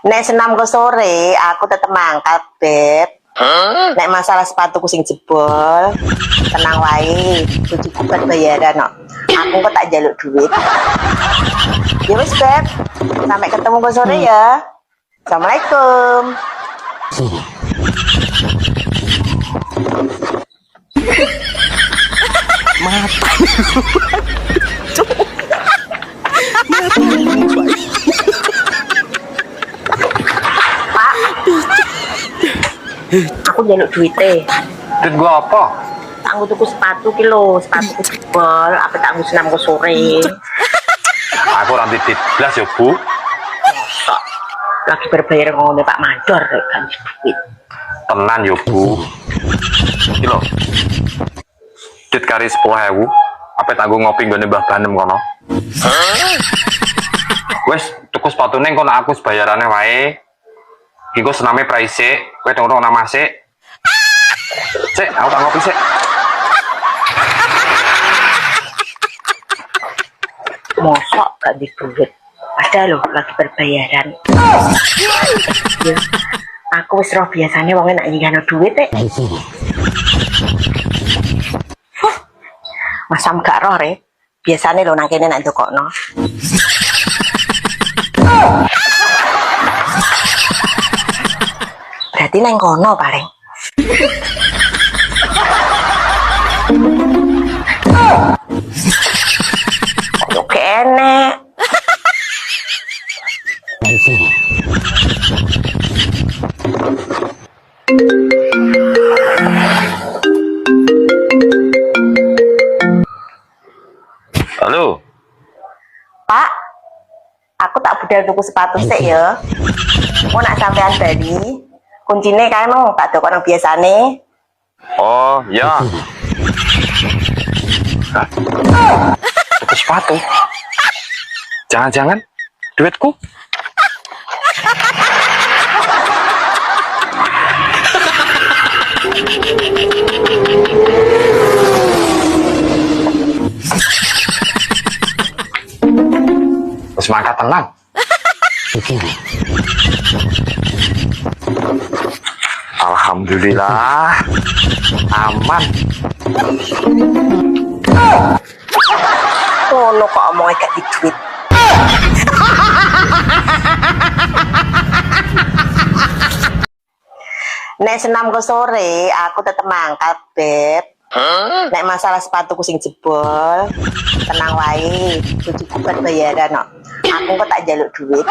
Nek senam ke sore, aku tetep mangkat, Beb. Nek masalah sepatuku sing jebol, tenang wae, bojoku kan bayaran kok. Aku kok tak jaluk duit. Ya wis, Beb. Sampai ketemu ke sore ya. Assalamualaikum. Pak, aku jaluk duitnya. Duit gua apa? Tangguh tuku sepatu sepatu jebol, apa tangguh senam ke sore. Aku ora titip blas ya, Bu. Lagi berbayar ngono Pak Mandor kan duit. Tenan ya, Bu. Iki lho. Duit kari 10.000. Apa tanggung ngopi nggone Mbah Banem kono. Wes, tuku sepatune engko nek aku sebayarane wae. Iki kok sename praise, kowe tunggu nama sik. Sik, aku tak ngopi sik. Mosok gak di duit. Ada loh lagi berbayaran. Ya, aku wis roh biasanya wong enak nyingano duit Masam gak roh re. Biasanya lo nang kene nak ndokokno. Berarti nang kono paling. Kok kene. Halo. Pak, aku tak budal tuku sepatu sik ya. Mau nak sampean bali, kuncine kae mau tak dokono biasane. Oh, ya. Hah? Tuku sepatu. Jangan-jangan duitku. Terus mangkat tenang. Alhamdulillah aman. Ngono kok omongnya gak di duit. Nek senam ke sore, aku tetep mangkat, Beb. Nek masalah sepatuku sing jebol, tenang wae, bojoku kan bayaran kok. Aku kok tak jaluk duit.